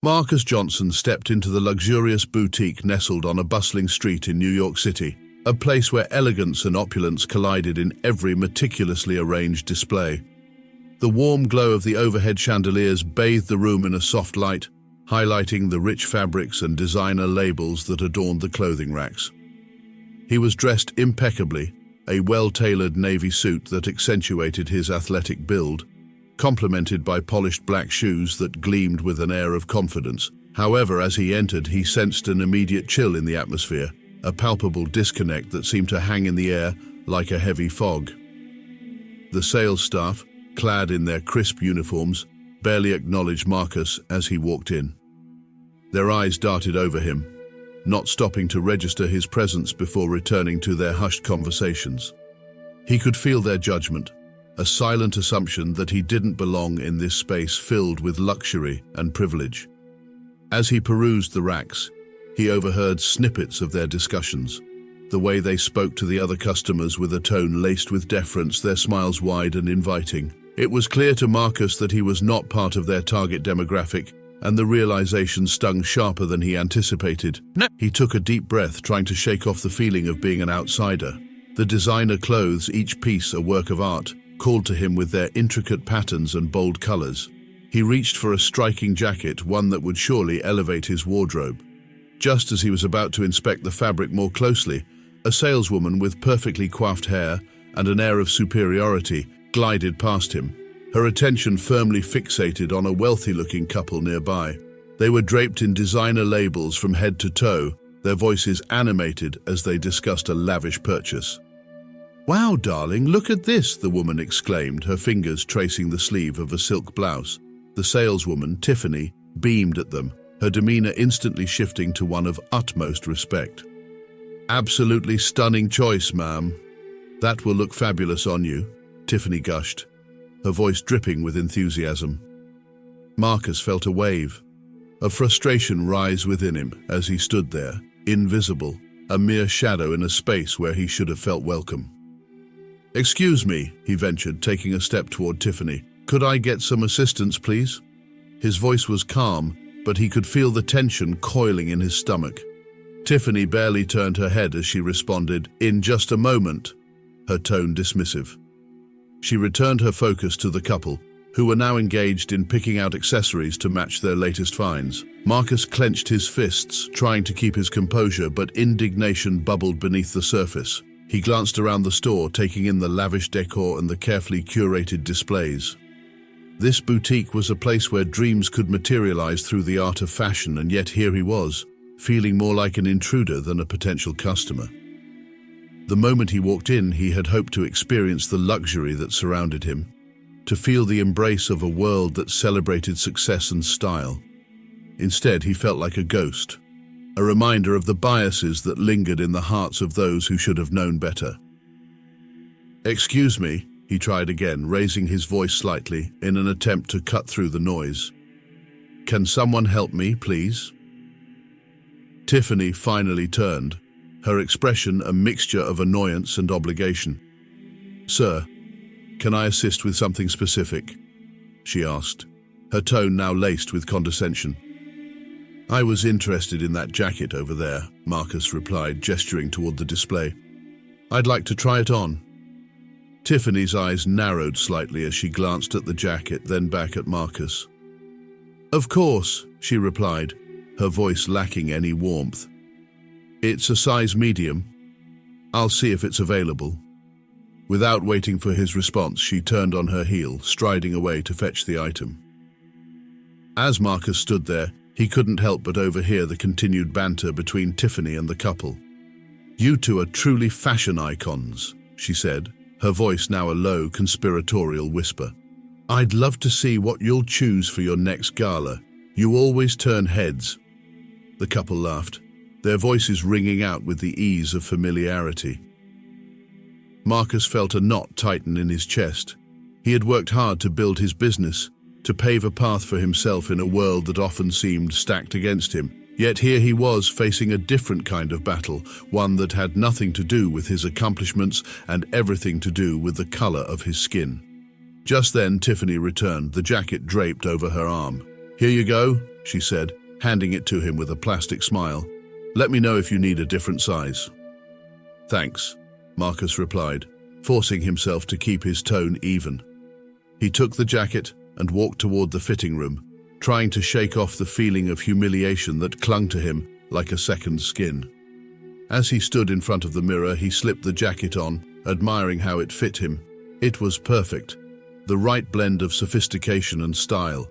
Marcus Johnson stepped into the luxurious boutique nestled on a bustling street in New York City, a place where elegance and opulence collided in every meticulously arranged display. The warm glow of the overhead chandeliers bathed the room in a soft light, highlighting the rich fabrics and designer labels that adorned the clothing racks. He was dressed impeccably, a well-tailored navy suit that accentuated his athletic build, complemented by polished black shoes that gleamed with an air of confidence. However, as he entered, he sensed an immediate chill in the atmosphere, a palpable disconnect that seemed to hang in the air like a heavy fog. The sales staff, clad in their crisp uniforms, barely acknowledged Marcus as he walked in. Their eyes darted over him, not stopping to register his presence before returning to their hushed conversations. He could feel their judgment, a silent assumption that he didn't belong in this space filled with luxury and privilege. As he perused the racks, he overheard snippets of their discussions, the way they spoke to the other customers with a tone laced with deference, their smiles wide and inviting. It was clear to Marcus that he was not part of their target demographic, and the realization stung sharper than he anticipated. He took a deep breath, trying to shake off the feeling of being an outsider. The designer clothes, each piece a work of art, called to him with their intricate patterns and bold colors. He reached for a striking jacket, one that would surely elevate his wardrobe. Just as he was about to inspect the fabric more closely, a saleswoman with perfectly coiffed hair and an air of superiority glided past him, her attention firmly fixated on a wealthy-looking couple nearby. They were draped in designer labels from head to toe, their voices animated as they discussed a lavish purchase. "Wow, darling, look at this," the woman exclaimed, her fingers tracing the sleeve of a silk blouse. The saleswoman, Tiffany, beamed at them, her demeanor instantly shifting to one of utmost respect. "Absolutely stunning choice, ma'am. That will look fabulous on you," Tiffany gushed, her voice dripping with enthusiasm. Marcus felt a wave of frustration rise within him as he stood there, invisible, a mere shadow in a space where he should have felt welcome. "Excuse me," he ventured, taking a step toward Tiffany. "Could I get some assistance, please?" His voice was calm, but he could feel the tension coiling in his stomach. Tiffany barely turned her head as she responded, "In just a moment," her tone dismissive. She returned her focus to the couple, who were now engaged in picking out accessories to match their latest finds. Marcus clenched his fists, trying to keep his composure, but indignation bubbled beneath the surface. He glanced around the store, taking in the lavish decor and the carefully curated displays. This boutique was a place where dreams could materialize through the art of fashion, and yet here he was, feeling more like an intruder than a potential customer. The moment he walked in, he had hoped to experience the luxury that surrounded him, to feel the embrace of a world that celebrated success and style. Instead, he felt like a ghost, a reminder of the biases that lingered in the hearts of those who should have known better. "Excuse me," he tried again, raising his voice slightly in an attempt to cut through the noise. "Can someone help me, please?" Tiffany finally turned, her expression a mixture of annoyance and obligation. "Sir, can I assist with something specific?" she asked, her tone now laced with condescension. "I was interested in that jacket over there," Marcus replied, gesturing toward the display. "I'd like to try it on." Tiffany's eyes narrowed slightly as she glanced at the jacket, then back at Marcus. "Of course," she replied, her voice lacking any warmth. "It's a size medium. I'll see if it's available." Without waiting for his response, she turned on her heel, striding away to fetch the item. As Marcus stood there, he couldn't help but overhear the continued banter between Tiffany and the couple. "You two are truly fashion icons," she said, her voice now a low, conspiratorial whisper. "I'd love to see what you'll choose for your next gala. You always turn heads." The couple laughed, their voices ringing out with the ease of familiarity. Marcus felt a knot tighten in his chest. He had worked hard to build his business, to pave a path for himself in a world that often seemed stacked against him. Yet here he was facing a different kind of battle, one that had nothing to do with his accomplishments and everything to do with the color of his skin. Just then, Tiffany returned, the jacket draped over her arm. "Here you go," she said, handing it to him with a plastic smile. "Let me know if you need a different size." "Thanks," Marcus replied, forcing himself to keep his tone even. He took the jacket and walked toward the fitting room, trying to shake off the feeling of humiliation that clung to him like a second skin. As he stood in front of the mirror, he slipped the jacket on, admiring how it fit him. It was perfect, the right blend of sophistication and style.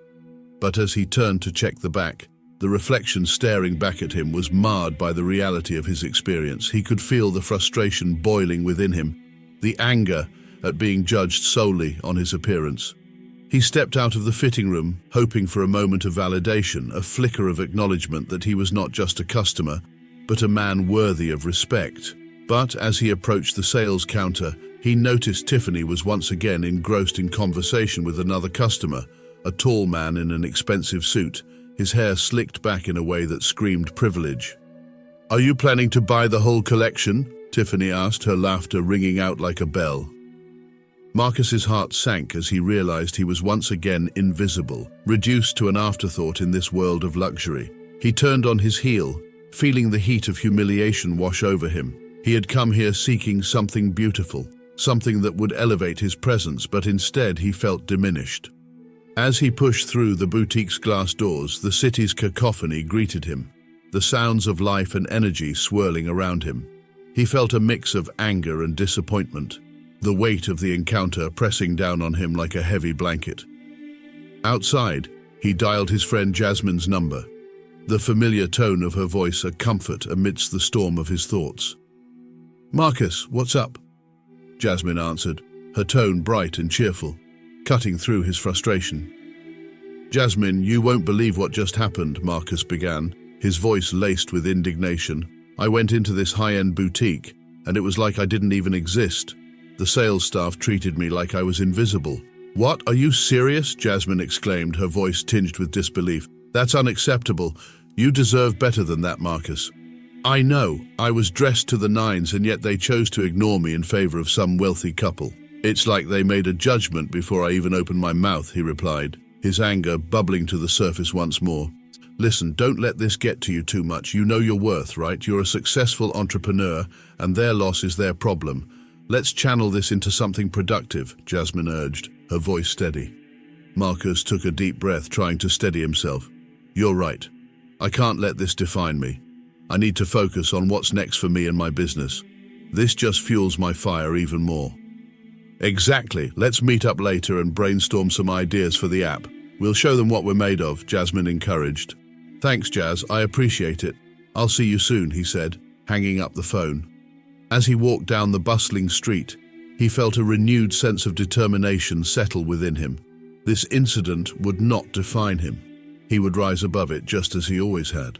But as he turned to check the back, the reflection staring back at him was marred by the reality of his experience. He could feel the frustration boiling within him, the anger at being judged solely on his appearance. He stepped out of the fitting room, hoping for a moment of validation, a flicker of acknowledgement that he was not just a customer, but a man worthy of respect. But as he approached the sales counter, he noticed Tiffany was once again engrossed in conversation with another customer, a tall man in an expensive suit, his hair slicked back in a way that screamed privilege. "Are you planning to buy the whole collection?" Tiffany asked, her laughter ringing out like a bell. Marcus's heart sank as he realized he was once again invisible, reduced to an afterthought in this world of luxury. He turned on his heel, feeling the heat of humiliation wash over him. He had come here seeking something beautiful, something that would elevate his presence, but instead he felt diminished. As he pushed through the boutique's glass doors, the city's cacophony greeted him, the sounds of life and energy swirling around him. He felt a mix of anger and disappointment, the weight of the encounter pressing down on him like a heavy blanket. Outside, he dialed his friend Jasmine's number, the familiar tone of her voice a comfort amidst the storm of his thoughts. "Marcus, what's up?" Jasmine answered, her tone bright and cheerful, cutting through his frustration. "Jasmine, you won't believe what just happened," Marcus began, his voice laced with indignation. "I went into this high-end boutique, and it was like I didn't even exist. The sales staff treated me like I was invisible." "What? Are you serious?" Jasmine exclaimed, her voice tinged with disbelief. "That's unacceptable. You deserve better than that, Marcus." "I know. I was dressed to the nines, and yet they chose to ignore me in favor of some wealthy couple. It's like they made a judgment before I even opened my mouth," he replied, his anger bubbling to the surface once more. "Listen, don't let this get to you too much. You know your worth, right? You're a successful entrepreneur, and their loss is their problem. Let's channel this into something productive," Jasmine urged, her voice steady. Marcus took a deep breath, trying to steady himself. "You're right. I can't let this define me. I need to focus on what's next for me and my business. This just fuels my fire even more." "Exactly. Let's meet up later and brainstorm some ideas for the app. We'll show them what we're made of," Jasmine encouraged. "Thanks, Jazz. I appreciate it. I'll see you soon," he said, hanging up the phone. As he walked down the bustling street, he felt a renewed sense of determination settle within him. This incident would not define him. He would rise above it just as he always had.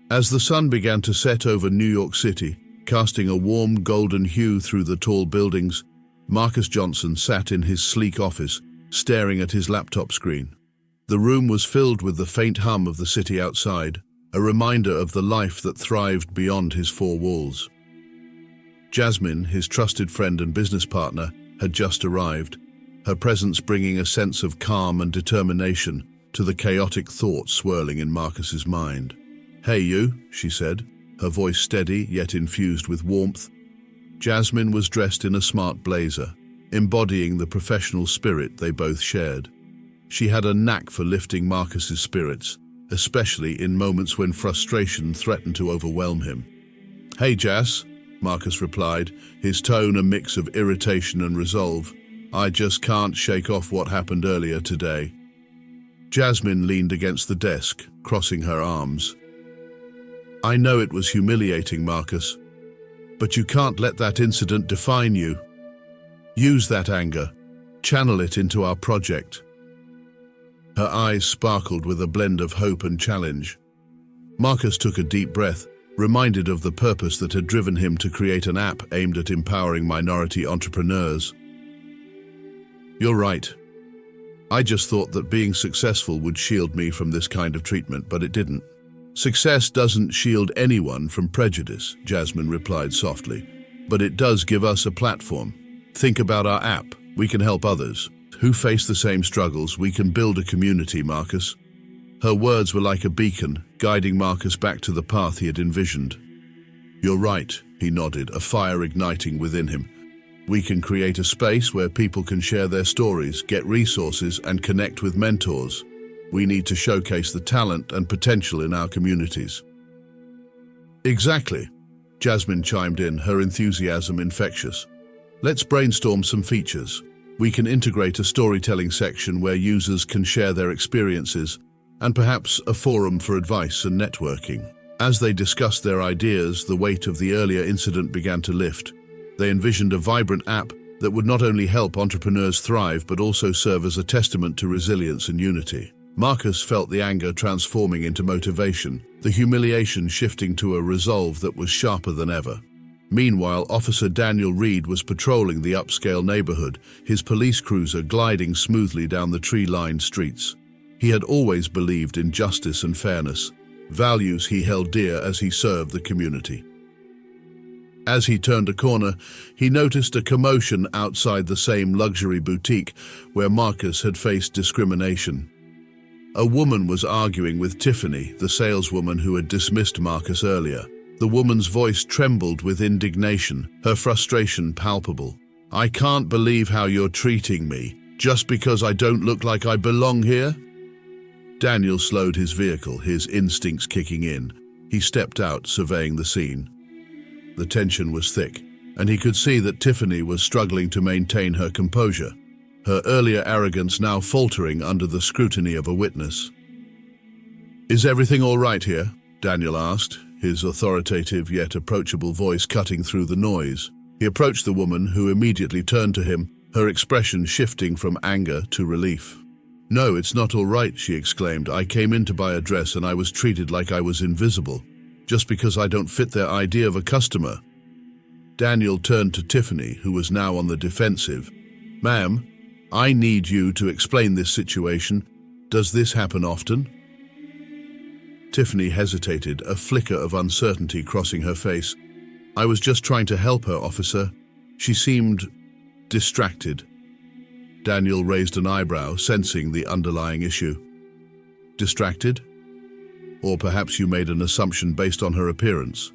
As the sun began to set over New York City, casting a warm golden hue through the tall buildings, Marcus Johnson sat in his sleek office, staring at his laptop screen. The room was filled with the faint hum of the city outside, a reminder of the life that thrived beyond his four walls. Jasmine, his trusted friend and business partner, had just arrived, her presence bringing a sense of calm and determination to the chaotic thoughts swirling in Marcus's mind. "Hey you," she said, her voice steady yet infused with warmth. Jasmine was dressed in a smart blazer, embodying the professional spirit they both shared. She had a knack for lifting Marcus's spirits, especially in moments when frustration threatened to overwhelm him. "Hey Jas," Marcus replied, his tone a mix of irritation and resolve. "I just can't shake off what happened earlier today." Jasmine leaned against the desk, crossing her arms. "I know it was humiliating, Marcus, but you can't let that incident define you. Use that anger, channel it into our project." Her eyes sparkled with a blend of hope and challenge. Marcus took a deep breath, reminded of the purpose that had driven him to create an app aimed at empowering minority entrepreneurs. "You're right. I just thought that being successful would shield me from this kind of treatment, but it didn't." "Success doesn't shield anyone from prejudice," Jasmine replied softly, "but it does give us a platform. Think about our app. We can help others who face the same struggles. We can build a community, Marcus." Her words were like a beacon, guiding Marcus back to the path he had envisioned. "You're right," he nodded, a fire igniting within him. "We can create a space where people can share their stories, get resources, and connect with mentors. We need to showcase the talent and potential in our communities." "Exactly," Jasmine chimed in, her enthusiasm infectious. "Let's brainstorm some features. We can integrate a storytelling section where users can share their experiences, and perhaps a forum for advice and networking." As they discussed their ideas, the weight of the earlier incident began to lift. They envisioned a vibrant app that would not only help entrepreneurs thrive, but also serve as a testament to resilience and unity. Marcus felt the anger transforming into motivation, the humiliation shifting to a resolve that was sharper than ever. Meanwhile, Officer Daniel Reed was patrolling the upscale neighborhood, his police cruiser gliding smoothly down the tree-lined streets. He had always believed in justice and fairness, values he held dear as he served the community. As he turned a corner, he noticed a commotion outside the same luxury boutique where Marcus had faced discrimination. A woman was arguing with Tiffany, the saleswoman who had dismissed Marcus earlier. The woman's voice trembled with indignation, her frustration palpable. "I can't believe how you're treating me, just because I don't look like I belong here?" Daniel slowed his vehicle, his instincts kicking in. He stepped out, surveying the scene. The tension was thick, and he could see that Tiffany was struggling to maintain her composure, her earlier arrogance now faltering under the scrutiny of a witness. "Is everything all right here?" Daniel asked, his authoritative yet approachable voice cutting through the noise. He approached the woman, who immediately turned to him, her expression shifting from anger to relief. "No, it's not all right," she exclaimed. "I came in to buy a dress and I was treated like I was invisible, just because I don't fit their idea of a customer." Daniel turned to Tiffany, who was now on the defensive. "Ma'am, I need you to explain this situation. Does this happen often?" Tiffany hesitated, a flicker of uncertainty crossing her face. "I was just trying to help her, officer." She seemed distracted. Daniel raised an eyebrow, sensing the underlying issue. "Distracted? Or perhaps you made an assumption based on her appearance?"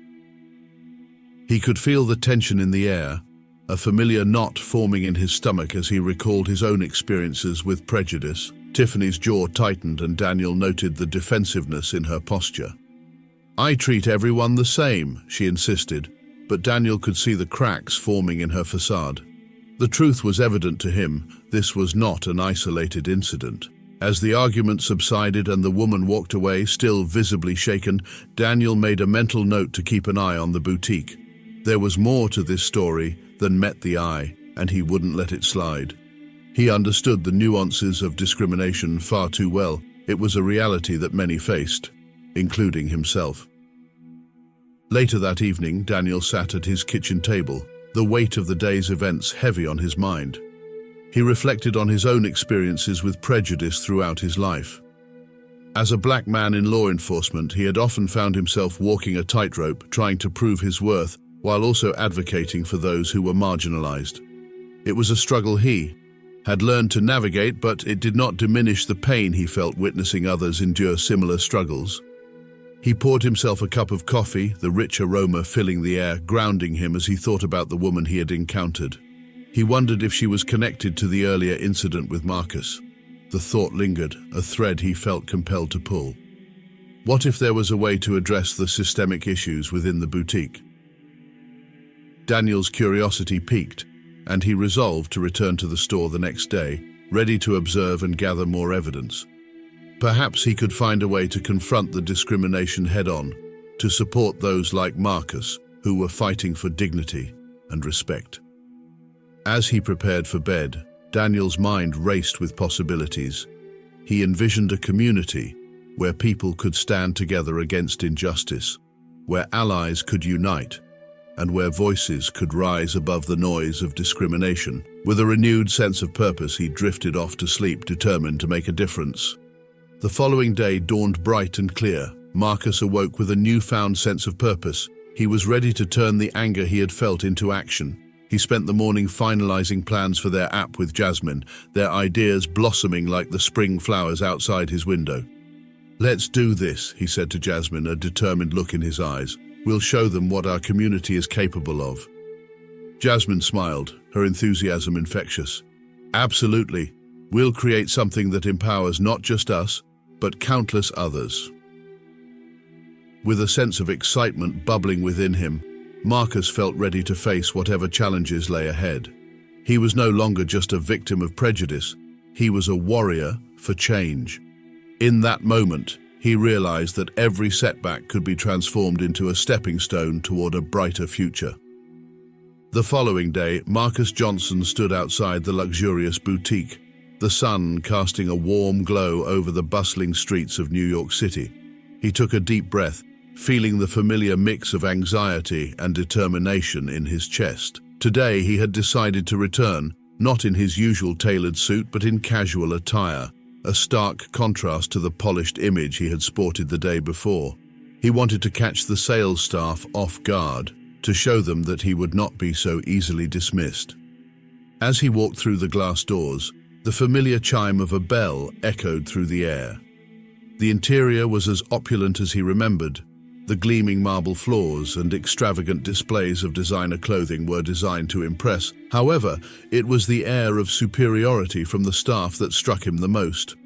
He could feel the tension in the air, a familiar knot forming in his stomach as he recalled his own experiences with prejudice. Tiffany's jaw tightened and Daniel noted the defensiveness in her posture. "I treat everyone the same," she insisted, but Daniel could see the cracks forming in her facade. The truth was evident to him. This was not an isolated incident. As the argument subsided and the woman walked away, still visibly shaken, Daniel made a mental note to keep an eye on the boutique. There was more to this story than met the eye, and he wouldn't let it slide. He understood the nuances of discrimination far too well. It was a reality that many faced, including himself. Later that evening, Daniel sat at his kitchen table, the weight of the day's events heavy on his mind. He reflected on his own experiences with prejudice throughout his life. As a black man in law enforcement, he had often found himself walking a tightrope, trying to prove his worth, while also advocating for those who were marginalized. It was a struggle he had learned to navigate, but it did not diminish the pain he felt witnessing others endure similar struggles. He poured himself a cup of coffee, the rich aroma filling the air, grounding him as he thought about the woman he had encountered. He wondered if she was connected to the earlier incident with Marcus. The thought lingered, a thread he felt compelled to pull. What if there was a way to address the systemic issues within the boutique? Daniel's curiosity piqued, and he resolved to return to the store the next day, ready to observe and gather more evidence. Perhaps he could find a way to confront the discrimination head-on, to support those like Marcus, who were fighting for dignity and respect. As he prepared for bed, Daniel's mind raced with possibilities. He envisioned a community where people could stand together against injustice, where allies could unite, and where voices could rise above the noise of discrimination. With a renewed sense of purpose, he drifted off to sleep, determined to make a difference. The following day dawned bright and clear. Marcus awoke with a newfound sense of purpose. He was ready to turn the anger he had felt into action. He spent the morning finalizing plans for their app with Jasmine, their ideas blossoming like the spring flowers outside his window. "Let's do this," he said to Jasmine, a determined look in his eyes. "We'll show them what our community is capable of." Jasmine smiled, her enthusiasm infectious. "Absolutely. We'll create something that empowers not just us, but countless others." With a sense of excitement bubbling within him, Marcus felt ready to face whatever challenges lay ahead. He was no longer just a victim of prejudice. He was a warrior for change. In that moment, he realized that every setback could be transformed into a stepping stone toward a brighter future. The following day, Marcus Johnson stood outside the luxurious boutique, the sun casting a warm glow over the bustling streets of New York City. He took a deep breath, feeling the familiar mix of anxiety and determination in his chest. Today, he had decided to return, not in his usual tailored suit, but in casual attire, a stark contrast to the polished image he had sported the day before. He wanted to catch the sales staff off guard, to show them that he would not be so easily dismissed. As he walked through the glass doors, the familiar chime of a bell echoed through the air. The interior was as opulent as he remembered. The gleaming marble floors and extravagant displays of designer clothing were designed to impress. However, it was the air of superiority from the staff that struck him the most.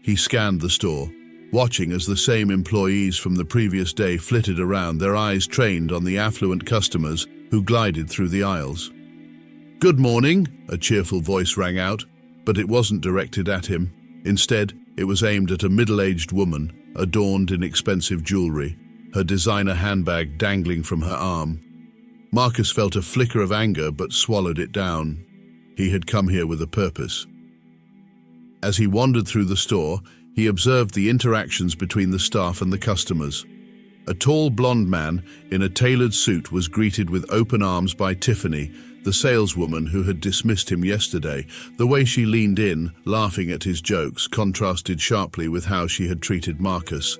He scanned the store, watching as the same employees from the previous day flitted around, their eyes trained on the affluent customers who glided through the aisles. "Good morning," a cheerful voice rang out, but it wasn't directed at him. Instead, it was aimed at a middle-aged woman, adorned in expensive jewelry, her designer handbag dangling from her arm. Marcus felt a flicker of anger but swallowed it down. He had come here with a purpose. As he wandered through the store, he observed the interactions between the staff and the customers. A tall blonde man in a tailored suit was greeted with open arms by Tiffany, the saleswoman who had dismissed him yesterday. The way she leaned in, laughing at his jokes, contrasted sharply with how she had treated Marcus.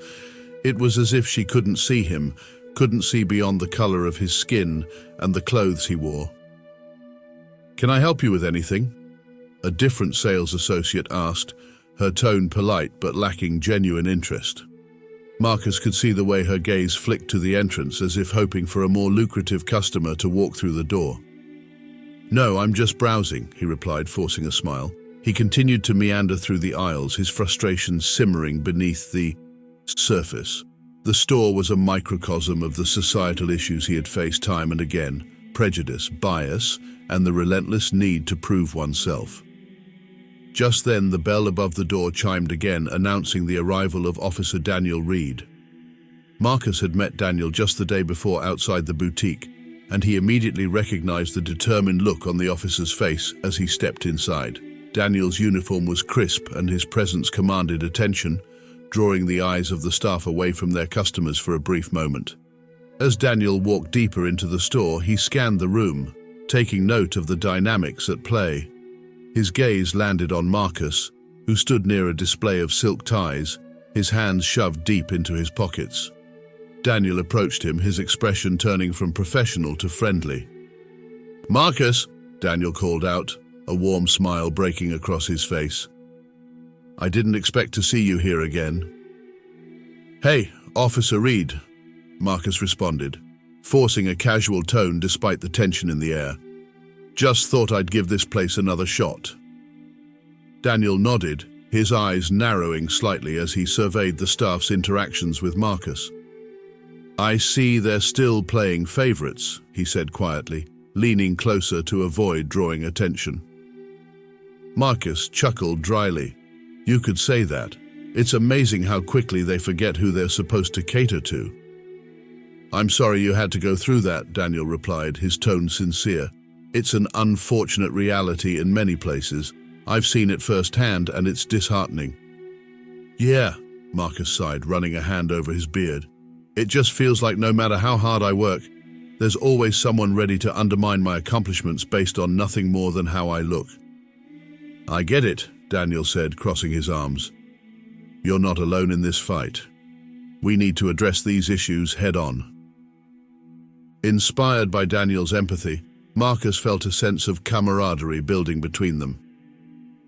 It was as if she couldn't see him, couldn't see beyond the color of his skin and the clothes he wore. "Can I help you with anything?" a different sales associate asked, her tone polite but lacking genuine interest. Marcus could see the way her gaze flicked to the entrance, as if hoping for a more lucrative customer to walk through the door. "No, I'm just browsing," he replied, forcing a smile. He continued to meander through the aisles, his frustration simmering beneath the surface. The store was a microcosm of the societal issues he had faced time and again: prejudice, bias, and the relentless need to prove oneself. Just then, the bell above the door chimed again, announcing the arrival of Officer Daniel Reed. Marcus had met Daniel just the day before outside the boutique, and he immediately recognized the determined look on the officer's face as he stepped inside. Daniel's uniform was crisp, and his presence commanded attention, drawing the eyes of the staff away from their customers for a brief moment. As Daniel walked deeper into the store, he scanned the room, taking note of the dynamics at play. His gaze landed on Marcus, who stood near a display of silk ties, his hands shoved deep into his pockets. Daniel approached him, his expression turning from professional to friendly. "Marcus," Daniel called out, a warm smile breaking across his face. "I didn't expect to see you here again." "Hey, Officer Reed," Marcus responded, forcing a casual tone despite the tension in the air. "Just thought I'd give this place another shot." Daniel nodded, his eyes narrowing slightly as he surveyed the staff's interactions with Marcus. "I see they're still playing favorites," he said quietly, leaning closer to avoid drawing attention. Marcus chuckled dryly. "You could say that. It's amazing how quickly they forget who they're supposed to cater to." "I'm sorry you had to go through that," Daniel replied, his tone sincere. "It's an unfortunate reality in many places. I've seen it firsthand, and it's disheartening." "Yeah," Marcus sighed, running a hand over his beard. "It just feels like no matter how hard I work, there's always someone ready to undermine my accomplishments based on nothing more than how I look." "I get it," Daniel said, crossing his arms. "You're not alone in this fight. We need to address these issues head-on." Inspired by Daniel's empathy, Marcus felt a sense of camaraderie building between them.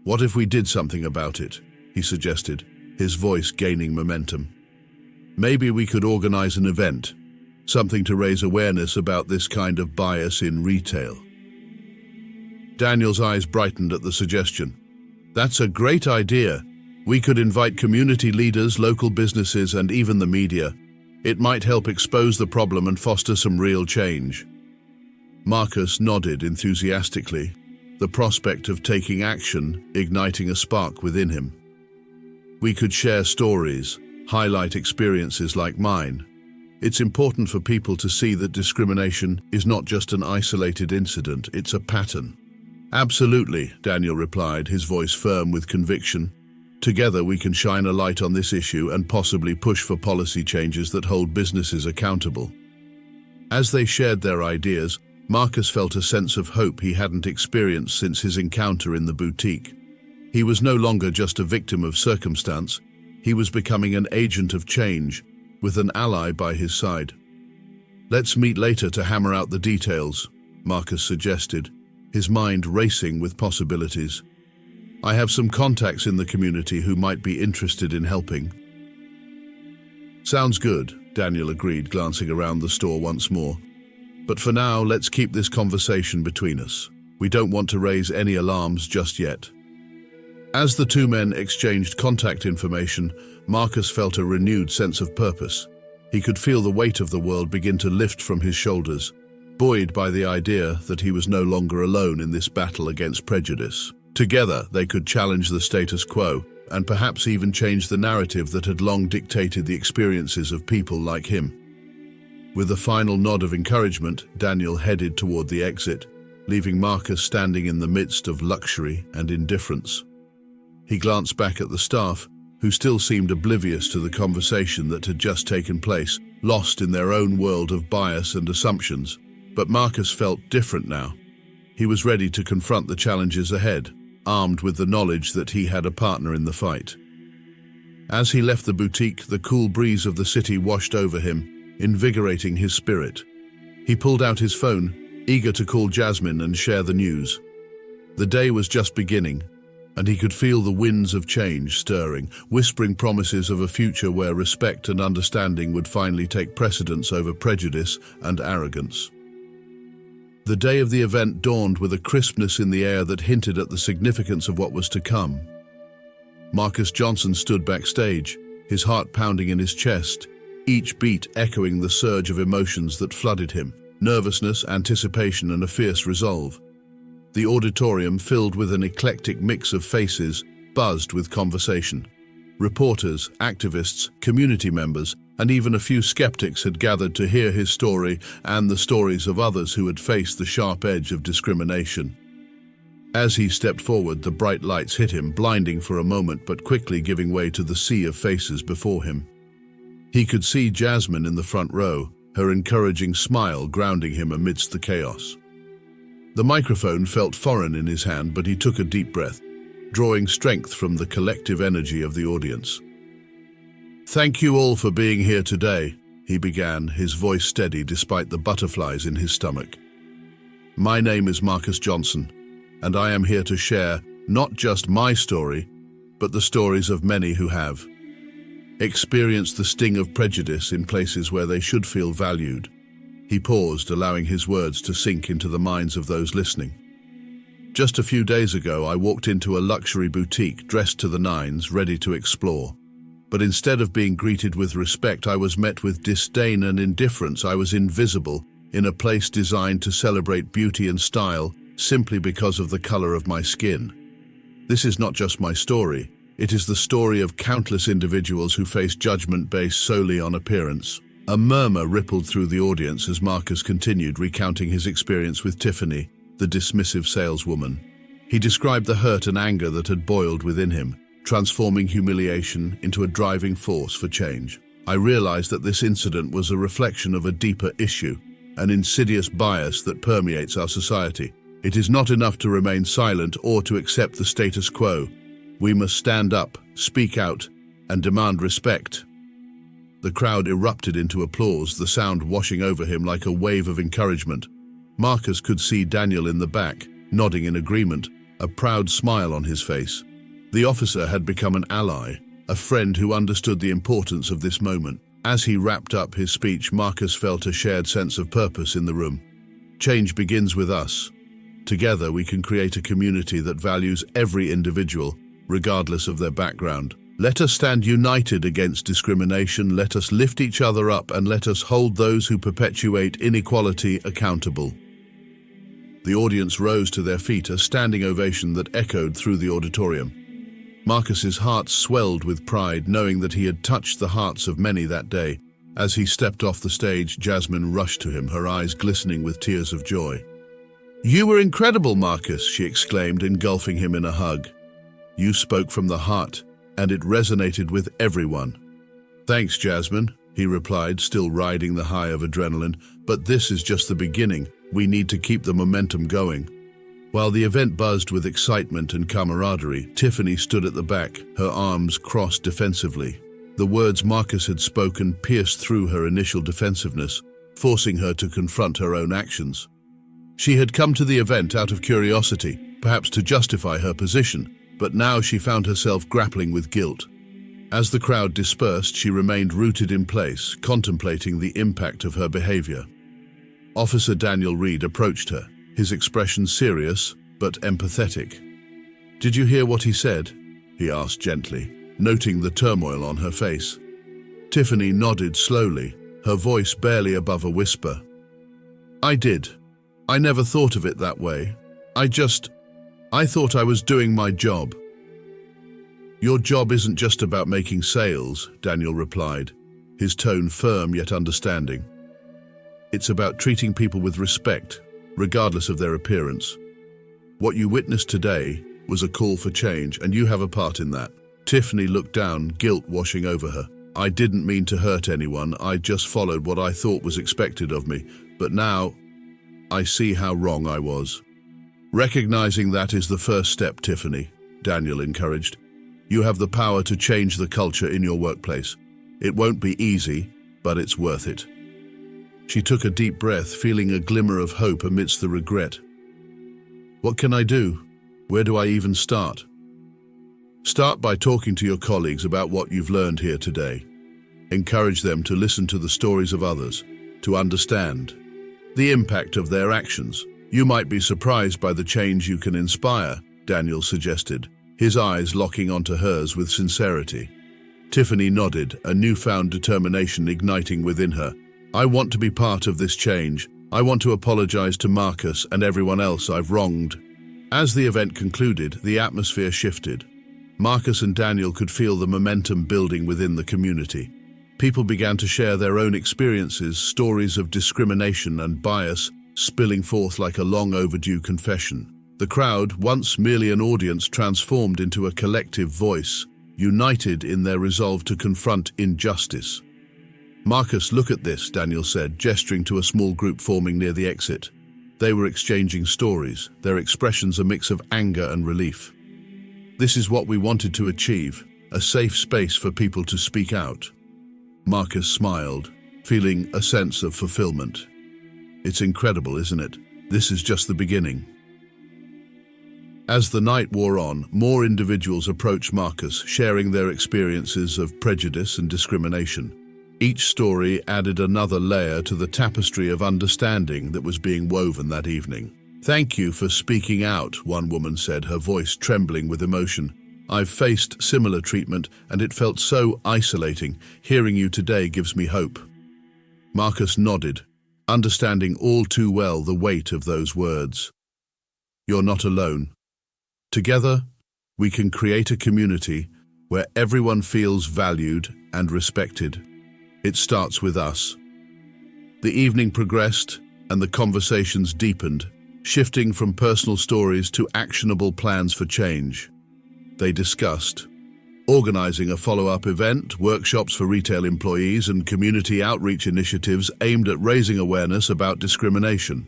"What if we did something about it?" he suggested. his voice gaining momentum. Maybe we could organize an event, something to raise awareness about this kind of bias in retail. Daniel's eyes brightened at the suggestion. That's a great idea. We could invite community leaders, local businesses, and even the media. It might help expose the problem and foster some real change. Marcus nodded enthusiastically, the prospect of taking action igniting a spark within him. We could share stories, highlight experiences like mine. It's important for people to see that discrimination is not just an isolated incident, it's a pattern. Absolutely, Daniel replied, his voice firm with conviction. Together we can shine a light on this issue and possibly push for policy changes that hold businesses accountable. As they shared their ideas, Marcus felt a sense of hope he hadn't experienced since his encounter in the boutique. He was no longer just a victim of circumstance, he was becoming an agent of change, with an ally by his side. Let's meet later to hammer out the details, Marcus suggested, his mind racing with possibilities. I have some contacts in the community who might be interested in helping. Sounds good, Daniel agreed, glancing around the store once more. But for now, let's keep this conversation between us. We don't want to raise any alarms just yet. As the two men exchanged contact information, Marcus felt a renewed sense of purpose. He could feel the weight of the world begin to lift from his shoulders, buoyed by the idea that he was no longer alone in this battle against prejudice. Together, they could challenge the status quo and perhaps even change the narrative that had long dictated the experiences of people like him. With a final nod of encouragement, Daniel headed toward the exit, leaving Marcus standing in the midst of luxury and indifference. He glanced back at the staff, who still seemed oblivious to the conversation that had just taken place, lost in their own world of bias and assumptions. But Marcus felt different now. He was ready to confront the challenges ahead, armed with the knowledge that he had a partner in the fight. As he left the boutique, the cool breeze of the city washed over him, invigorating his spirit. He pulled out his phone, eager to call Jasmine and share the news. The day was just beginning, and he could feel the winds of change stirring, whispering promises of a future where respect and understanding would finally take precedence over prejudice and arrogance. The day of the event dawned with a crispness in the air that hinted at the significance of what was to come. Marcus Johnson stood backstage, his heart pounding in his chest, each beat echoing the surge of emotions that flooded him: nervousness, anticipation, and a fierce resolve. The auditorium, filled with an eclectic mix of faces, buzzed with conversation. Reporters, activists, community members, and even a few skeptics had gathered to hear his story and the stories of others who had faced the sharp edge of discrimination. As he stepped forward, the bright lights hit him, blinding for a moment but quickly giving way to the sea of faces before him. He could see Jasmine in the front row, her encouraging smile grounding him amidst the chaos. The microphone felt foreign in his hand, but he took a deep breath, drawing strength from the collective energy of the audience. "Thank you all for being here today," he began, his voice steady despite the butterflies in his stomach. "My name is Marcus Johnson, and I am here to share not just my story, but the stories of many who have experienced the sting of prejudice in places where they should feel valued." He paused, allowing his words to sink into the minds of those listening. "Just a few days ago, I walked into a luxury boutique dressed to the nines, ready to explore. But instead of being greeted with respect, I was met with disdain and indifference. I was invisible in a place designed to celebrate beauty and style simply because of the color of my skin. This is not just my story. It is the story of countless individuals who face judgment based solely on appearance." A murmur rippled through the audience as Marcus continued, recounting his experience with Tiffany, the dismissive saleswoman. He described the hurt and anger that had boiled within him, transforming humiliation into a driving force for change. "I realized that this incident was a reflection of a deeper issue, an insidious bias that permeates our society. It is not enough to remain silent or to accept the status quo. We must stand up, speak out, and demand respect." The crowd erupted into applause, the sound washing over him like a wave of encouragement. Marcus could see Daniel in the back, nodding in agreement, a proud smile on his face. The officer had become an ally, a friend who understood the importance of this moment. As he wrapped up his speech, Marcus felt a shared sense of purpose in the room. Change begins with us. Together, we can create a community that values every individual, regardless of their background. Let us stand united against discrimination, let us lift each other up, and let us hold those who perpetuate inequality accountable. The audience rose to their feet, a standing ovation that echoed through the auditorium. Marcus's heart swelled with pride, knowing that he had touched the hearts of many that day. As he stepped off the stage, Jasmine rushed to him, her eyes glistening with tears of joy. "You were incredible, Marcus," she exclaimed, engulfing him in a hug. "You spoke from the heart, and it resonated with everyone." "Thanks, Jasmine," he replied, still riding the high of adrenaline. "But this is just the beginning. We need to keep the momentum going." While the event buzzed with excitement and camaraderie, Tiffany stood at the back, her arms crossed defensively. The words Marcus had spoken pierced through her initial defensiveness, forcing her to confront her own actions. She had come to the event out of curiosity, perhaps to justify her position, but now she found herself grappling with guilt. As the crowd dispersed, she remained rooted in place, contemplating the impact of her behavior. Officer Daniel Reed approached her, his expression serious but empathetic. "Did you hear what he said?" he asked gently, noting the turmoil on her face. Tiffany nodded slowly, her voice barely above a whisper. "I did. I never thought of it that way. I thought I was doing my job." "Your job isn't just about making sales," Daniel replied, his tone firm yet understanding. "It's about treating people with respect, regardless of their appearance. What you witnessed today was a call for change, and you have a part in that." Tiffany looked down, guilt washing over her. "I didn't mean to hurt anyone. I just followed what I thought was expected of me. But now, I see how wrong I was." "Recognizing that is the first step, Tiffany," Daniel encouraged. "You have the power to change the culture in your workplace. It won't be easy, but it's worth it." She took a deep breath, feeling a glimmer of hope amidst the regret. "What can I do? Where do I even start?" "Start by talking to your colleagues about what you've learned here today. Encourage them to listen to the stories of others, to understand the impact of their actions. You might be surprised by the change you can inspire," Daniel suggested, his eyes locking onto hers with sincerity. Tiffany nodded, a newfound determination igniting within her. "I want to be part of this change. I want to apologize to Marcus and everyone else I've wronged." As the event concluded, the atmosphere shifted. Marcus and Daniel could feel the momentum building within the community. People began to share their own experiences, stories of discrimination and bias spilling forth like a long overdue confession. The crowd, once merely an audience, transformed into a collective voice, united in their resolve to confront injustice. "Marcus, look at this," Daniel said, gesturing to a small group forming near the exit. They were exchanging stories, their expressions a mix of anger and relief. "This is what we wanted to achieve, a safe space for people to speak out." Marcus smiled, feeling a sense of fulfillment. "It's incredible, isn't it? This is just the beginning." As the night wore on, more individuals approached Marcus, sharing their experiences of prejudice and discrimination. Each story added another layer to the tapestry of understanding that was being woven that evening. "Thank you for speaking out," one woman said, her voice trembling with emotion. "I've faced similar treatment, and it felt so isolating. Hearing you today gives me hope." Marcus nodded, understanding all too well the weight of those words. "You're not alone. Together, we can create a community where everyone feels valued and respected. It starts with us." The evening progressed, and the conversations deepened, shifting from personal stories to actionable plans for change. They discussed organizing a follow-up event, workshops for retail employees, and community outreach initiatives aimed at raising awareness about discrimination.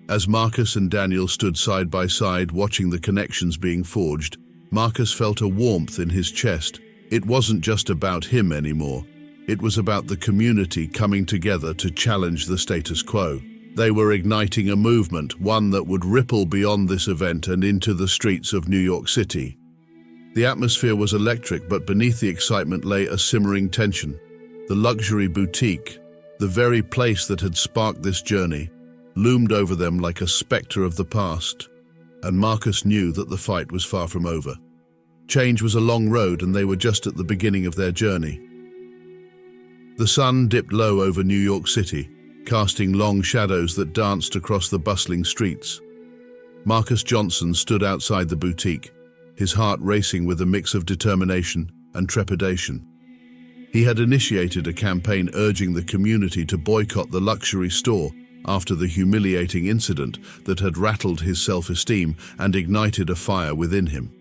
As Marcus and Daniel stood side by side watching the connections being forged, Marcus felt a warmth in his chest. It wasn't just about him anymore. It was about the community coming together to challenge the status quo. They were igniting a movement, one that would ripple beyond this event and into the streets of New York City. The atmosphere was electric, but beneath the excitement lay a simmering tension. The luxury boutique, the very place that had sparked this journey, loomed over them like a spectre of the past, and Marcus knew that the fight was far from over. Change was a long road, and they were just at the beginning of their journey. The sun dipped low over New York City, casting long shadows that danced across the bustling streets. Marcus Johnson stood outside the boutique, his heart racing with a mix of determination and trepidation. He had initiated a campaign urging the community to boycott the luxury store after the humiliating incident that had rattled his self-esteem and ignited a fire within him.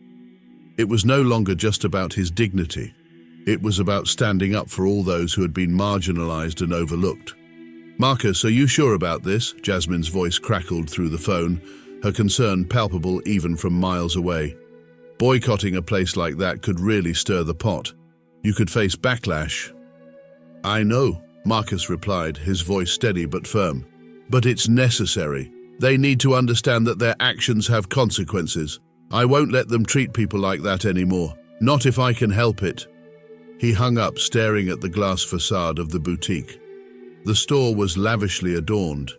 It was no longer just about his dignity. It was about standing up for all those who had been marginalized and overlooked. "Marcus, are you sure about this?" Jasmine's voice crackled through the phone, her concern palpable even from miles away. "Boycotting a place like that could really stir the pot. You could face backlash." "I know," Marcus replied, his voice steady but firm. "But it's necessary. They need to understand that their actions have consequences. I won't let them treat people like that anymore. Not if I can help it." He hung up, staring at the glass facade of the boutique. The store was lavishly adorned,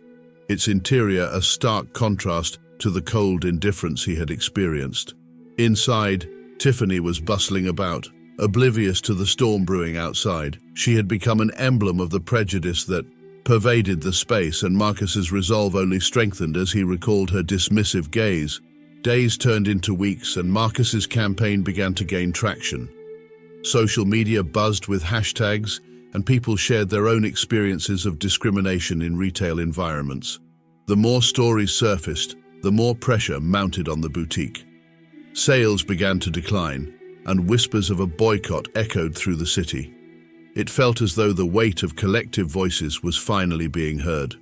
its interior a stark contrast to the cold indifference he had experienced. Inside, Tiffany was bustling about, oblivious to the storm brewing outside. She had become an emblem of the prejudice that pervaded the space, and Marcus's resolve only strengthened as he recalled her dismissive gaze. Days turned into weeks, and Marcus's campaign began to gain traction. Social media buzzed with hashtags, and people shared their own experiences of discrimination in retail environments. The more stories surfaced, the more pressure mounted on the boutique. Sales began to decline, and whispers of a boycott echoed through the city. It felt as though the weight of collective voices was finally being heard.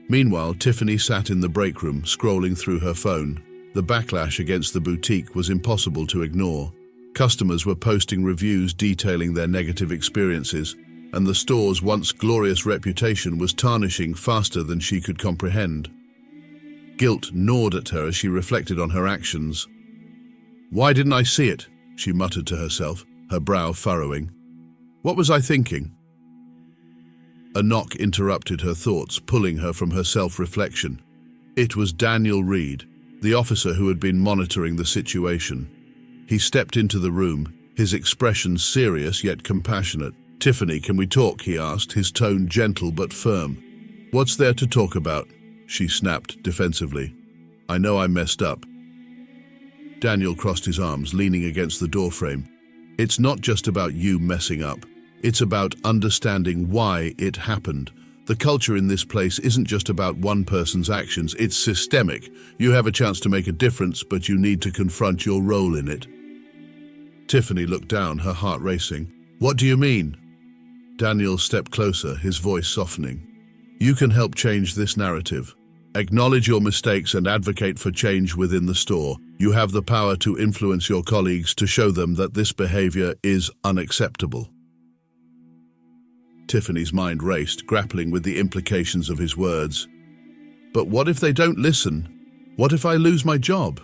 Meanwhile, Tiffany sat in the break room, scrolling through her phone. The backlash against the boutique was impossible to ignore. Customers were posting reviews detailing their negative experiences, and the store's once glorious reputation was tarnishing faster than she could comprehend. Guilt gnawed at her as she reflected on her actions. "Why didn't I see it?" she muttered to herself, her brow furrowing. "What was I thinking?" A knock interrupted her thoughts, pulling her from her self-reflection. It was Daniel Reed, the officer who had been monitoring the situation. He stepped into the room, his expression serious yet compassionate. "Tiffany, can we talk?" he asked, his tone gentle but firm. "What's there to talk about?" she snapped defensively. "I know I messed up." Daniel crossed his arms, leaning against the doorframe. "It's not just about you messing up. It's about understanding why it happened. The culture in this place isn't just about one person's actions, it's systemic. You have a chance to make a difference, but you need to confront your role in it." Tiffany looked down, her heart racing. "What do you mean?" Daniel stepped closer, his voice softening. "You can help change this narrative. Acknowledge your mistakes and advocate for change within the store. You have the power to influence your colleagues to show them that this behavior is unacceptable." Tiffany's mind raced, grappling with the implications of his words. "But what if they don't listen? What if I lose my job?"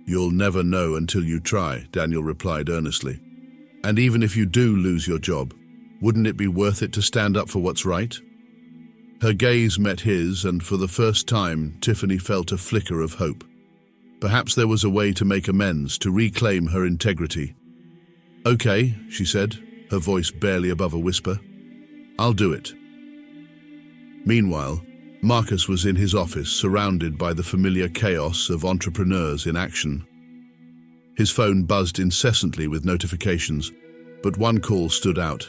"You'll never know until you try," Daniel replied earnestly. "And even if you do lose your job, wouldn't it be worth it to stand up for what's right?" Her gaze met his, and for the first time, Tiffany felt a flicker of hope. Perhaps there was a way to make amends, to reclaim her integrity. "Okay," she said, her voice barely above a whisper. "I'll do it." Meanwhile, Marcus was in his office, surrounded by the familiar chaos of entrepreneurs in action. His phone buzzed incessantly with notifications, but one call stood out.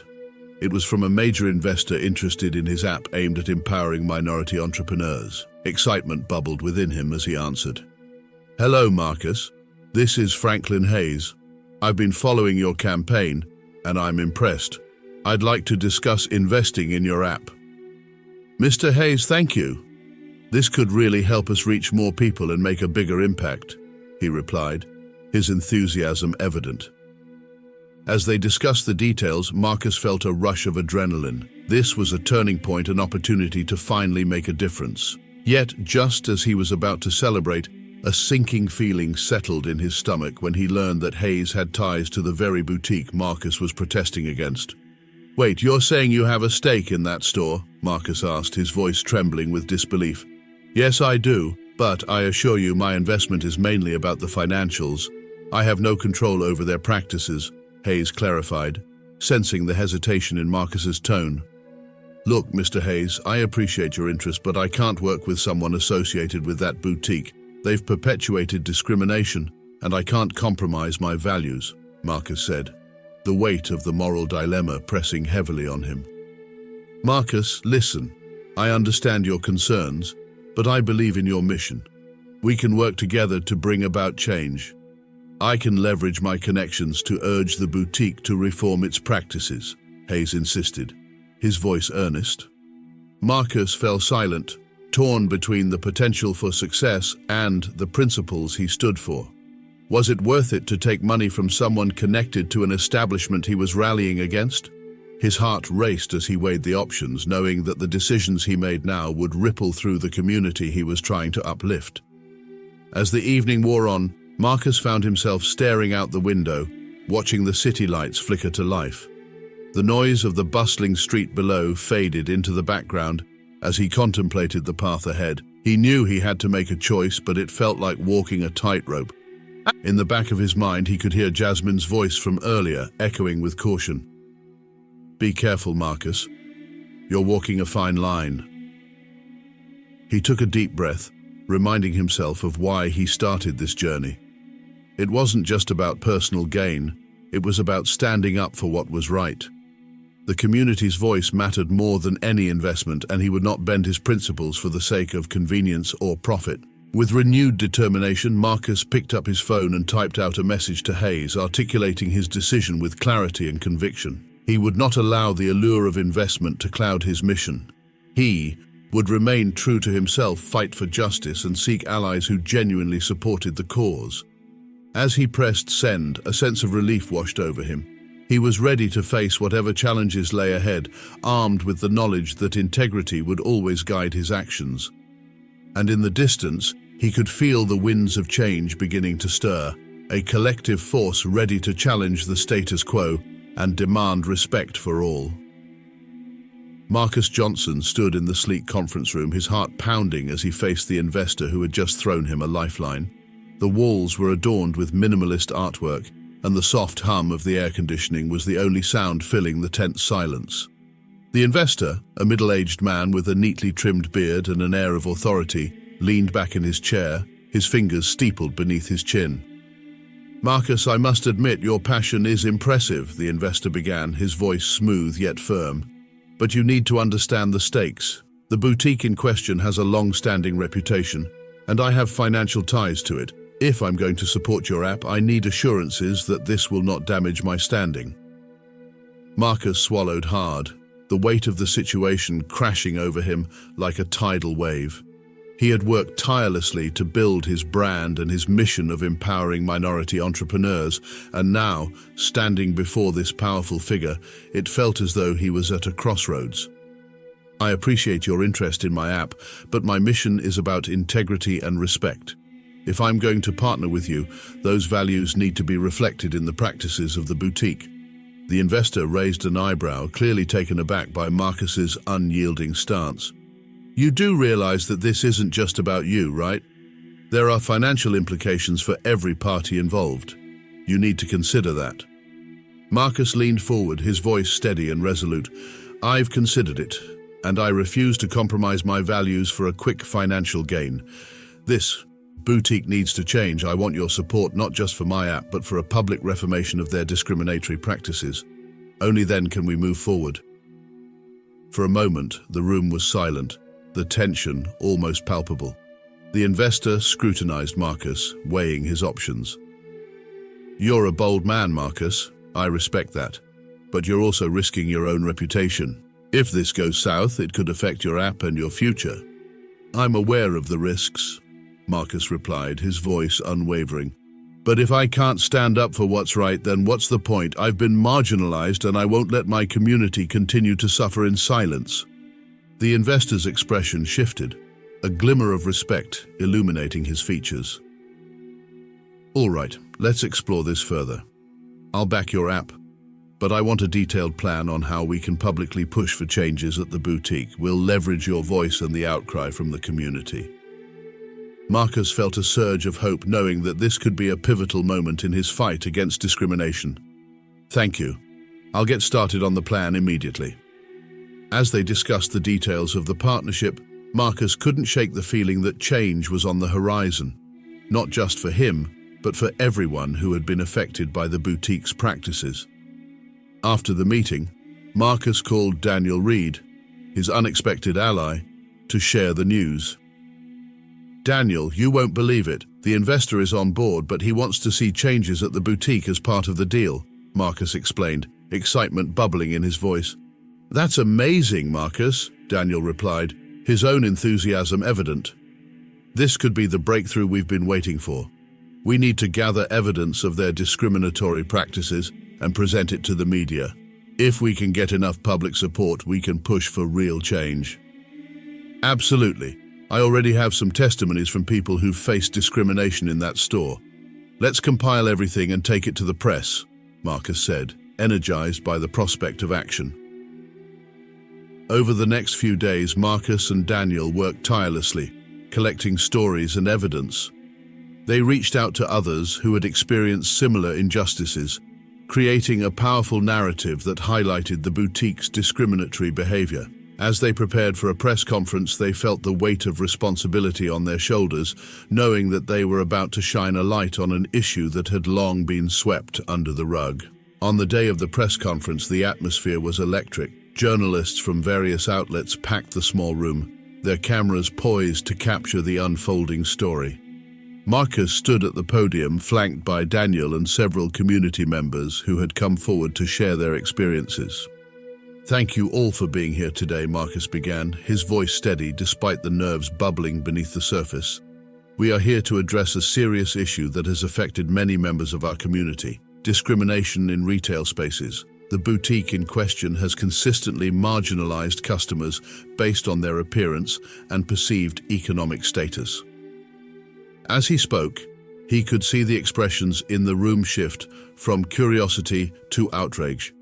It was from a major investor interested in his app aimed at empowering minority entrepreneurs. Excitement bubbled within him as he answered. "Hello, Marcus. This is Franklin Hayes. I've been following your campaign, and I'm impressed. I'd like to discuss investing in your app." "Mr. Hayes, thank you. This could really help us reach more people and make a bigger impact," he replied, his enthusiasm evident. As they discussed the details, Marcus felt a rush of adrenaline. This was a turning point, an opportunity to finally make a difference. Yet, just as he was about to celebrate, A sinking feeling settled in his stomach when he learned that Hayes had ties to the very boutique Marcus was protesting against. "Wait, you're saying you have a stake in that store?" Marcus asked, his voice trembling with disbelief. "Yes, I do, but I assure you my investment is mainly about the financials. I have no control over their practices," Hayes clarified, sensing the hesitation in Marcus's tone. "Look, Mr. Hayes, I appreciate your interest, but I can't work with someone associated with that boutique. They've perpetuated discrimination, and I can't compromise my values," Marcus said, the weight of the moral dilemma pressing heavily on him. "Marcus, listen. I understand your concerns, but I believe in your mission. We can work together to bring about change. I can leverage my connections to urge the boutique to reform its practices," Hayes insisted, his voice earnest. Marcus fell silent, torn between the potential for success and the principles he stood for. Was it worth it to take money from someone connected to an establishment he was rallying against? His heart raced as he weighed the options, knowing that the decisions he made now would ripple through the community he was trying to uplift. As the evening wore on, Marcus found himself staring out the window, watching the city lights flicker to life. The noise of the bustling street below faded into the background as he contemplated the path ahead. He knew he had to make a choice, but it felt like walking a tightrope. In the back of his mind, he could hear Jasmine's voice from earlier, echoing with caution. "Be careful, Marcus. You're walking a fine line." He took a deep breath, reminding himself of why he started this journey. It wasn't just about personal gain, it was about standing up for what was right. The community's voice mattered more than any investment, and he would not bend his principles for the sake of convenience or profit. With renewed determination, Marcus picked up his phone and typed out a message to Hayes, articulating his decision with clarity and conviction. He would not allow the allure of investment to cloud his mission. He would remain true to himself, fight for justice, and seek allies who genuinely supported the cause. As he pressed send, a sense of relief washed over him. He was ready to face whatever challenges lay ahead, armed with the knowledge that integrity would always guide his actions. And in the distance, he could feel the winds of change beginning to stir, a collective force ready to challenge the status quo and demand respect for all. Marcus Johnson stood in the sleek conference room, his heart pounding as he faced the investor who had just thrown him a lifeline. The walls were adorned with minimalist artwork, and the soft hum of the air conditioning was the only sound filling the tense silence. The investor, a middle-aged man with a neatly trimmed beard and an air of authority, leaned back in his chair, his fingers steepled beneath his chin. "Marcus, I must admit your passion is impressive," the investor began, his voice smooth yet firm. "But you need to understand the stakes. The boutique in question has a long-standing reputation, and I have financial ties to it. If I'm going to support your app, I need assurances that this will not damage my standing." Marcus swallowed hard, the weight of the situation crashing over him like a tidal wave. He had worked tirelessly to build his brand and his mission of empowering minority entrepreneurs, and now, standing before this powerful figure, it felt as though he was at a crossroads. "I appreciate your interest in my app, but my mission is about integrity and respect. If I'm going to partner with you, those values need to be reflected in the practices of the boutique." The investor raised an eyebrow, clearly taken aback by Marcus's unyielding stance. "You do realize that this isn't just about you, right? There are financial implications for every party involved. You need to consider that." Marcus leaned forward, his voice steady and resolute. "I've considered it, and I refuse to compromise my values for a quick financial gain. This boutique needs to change. I want your support not just for my app, but for a public reformation of their discriminatory practices. Only then can we move forward." For a moment, the room was silent, the tension almost palpable. The investor scrutinized Marcus, weighing his options. "You're a bold man, Marcus. I respect that. But you're also risking your own reputation. If this goes south, it could affect your app and your future." "I'm aware of the risks," Marcus replied, his voice unwavering. "But if I can't stand up for what's right, then what's the point? I've been marginalized, and I won't let my community continue to suffer in silence." The investor's expression shifted, a glimmer of respect illuminating his features. All right, let's explore this further. I'll back your app, but I want a detailed plan on how we can publicly push for changes at the boutique. We'll leverage your voice and the outcry from the community. Marcus felt a surge of hope knowing that this could be a pivotal moment in his fight against discrimination. Thank you. I'll get started on the plan immediately. As they discussed the details of the partnership, Marcus couldn't shake the feeling that change was on the horizon, not just for him, but for everyone who had been affected by the boutique's practices. After the meeting, Marcus called Daniel Reed, his unexpected ally, to share the news. Daniel, you won't believe it. The investor is on board, but he wants to see changes at the boutique as part of the deal, Marcus explained, excitement bubbling in his voice. That's amazing, Marcus, Daniel replied, his own enthusiasm evident. This could be the breakthrough we've been waiting for. We need to gather evidence of their discriminatory practices and present it to the media. If we can get enough public support, we can push for real change. Absolutely. I already have some testimonies from people who've faced discrimination in that store. Let's compile everything and take it to the press, Marcus said, energized by the prospect of action. Over the next few days, Marcus and Daniel worked tirelessly, collecting stories and evidence. They reached out to others who had experienced similar injustices, creating a powerful narrative that highlighted the boutique's discriminatory behavior. As they prepared for a press conference, they felt the weight of responsibility on their shoulders, knowing that they were about to shine a light on an issue that had long been swept under the rug. On the day of the press conference, the atmosphere was electric. Journalists from various outlets packed the small room, their cameras poised to capture the unfolding story. Marcus stood at the podium, flanked by Daniel and several community members who had come forward to share their experiences. Thank you all for being here today, Marcus began, his voice steady despite the nerves bubbling beneath the surface. We are here to address a serious issue that has affected many members of our community: discrimination in retail spaces. The boutique in question has consistently marginalized customers based on their appearance and perceived economic status. As he spoke, he could see the expressions in the room shift from curiosity to outrage.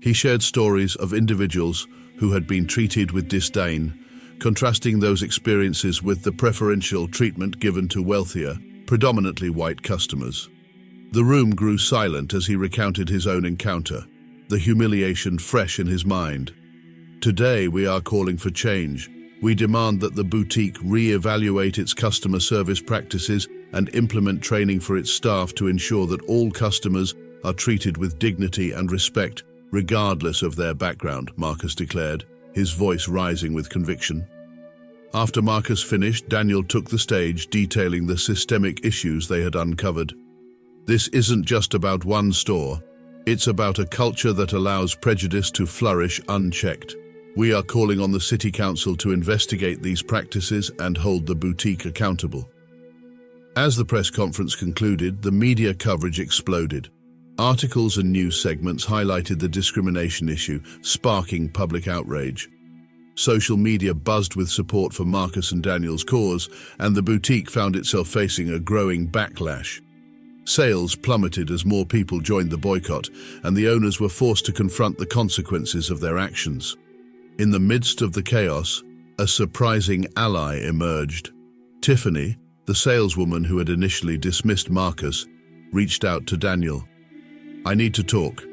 He shared stories of individuals who had been treated with disdain, contrasting those experiences with the preferential treatment given to wealthier, predominantly white customers. The room grew silent as he recounted his own encounter, the humiliation fresh in his mind. Today we are calling for change. We demand that the boutique re-evaluate its customer service practices and implement training for its staff to ensure that all customers are treated with dignity and respect, regardless of their background, Marcus declared, his voice rising with conviction. After Marcus finished, Daniel took the stage, detailing the systemic issues they had uncovered. This isn't just about one store. It's about a culture that allows prejudice to flourish unchecked. We are calling on the City Council to investigate these practices and hold the boutique accountable. As the press conference concluded, the media coverage exploded. Articles and news segments highlighted the discrimination issue, sparking public outrage. Social media buzzed with support for Marcus and Daniel's cause, and the boutique found itself facing a growing backlash. Sales plummeted as more people joined the boycott, and the owners were forced to confront the consequences of their actions. In the midst of the chaos, a surprising ally emerged. Tiffany, the saleswoman who had initially dismissed Marcus, reached out to Daniel. I need to talk.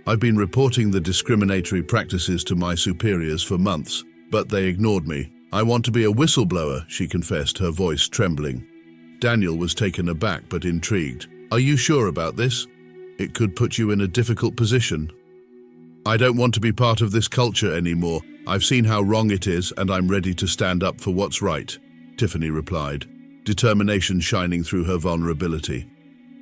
I've been reporting the discriminatory practices to my superiors for months, but they ignored me. I want to be a whistleblower, she confessed, her voice trembling. Daniel was taken aback but intrigued. Are you sure about this? It could put you in a difficult position. I don't want to be part of this culture anymore. I've seen how wrong it is, and I'm ready to stand up for what's right, Tiffany replied, determination shining through her vulnerability.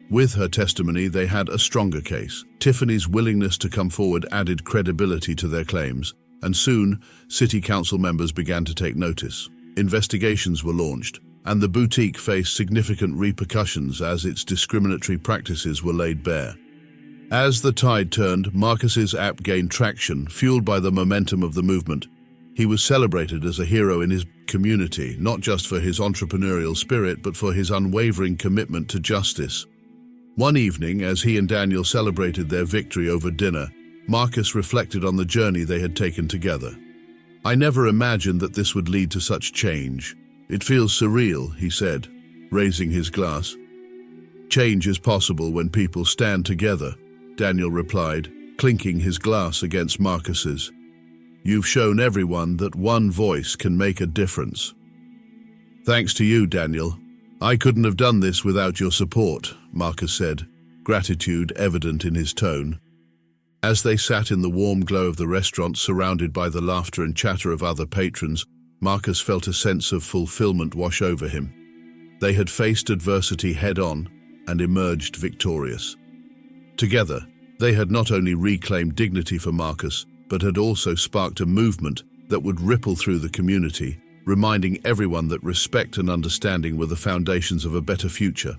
With her testimony, they had a stronger case. Tiffany's willingness to come forward added credibility to their claims, and soon, city council members began to take notice. Investigations were launched, and the boutique faced significant repercussions as its discriminatory practices were laid bare. As the tide turned, Marcus's app gained traction, fueled by the momentum of the movement. He was celebrated as a hero in his community, not just for his entrepreneurial spirit, but for his unwavering commitment to justice. One evening, as he and Daniel celebrated their victory over dinner, Marcus reflected on the journey they had taken together. "I never imagined that this would lead to such change. It feels surreal," he said, raising his glass. "Change is possible when people stand together," Daniel replied, clinking his glass against Marcus's. "You've shown everyone that one voice can make a difference." "Thanks to you, Daniel. I couldn't have done this without your support," Marcus said, gratitude evident in his tone. As they sat in the warm glow of the restaurant, surrounded by the laughter and chatter of other patrons, Marcus felt a sense of fulfillment wash over him. They had faced adversity head-on and emerged victorious. Together, they had not only reclaimed dignity for Marcus, but had also sparked a movement that would ripple through the community, reminding everyone that respect and understanding were the foundations of a better future.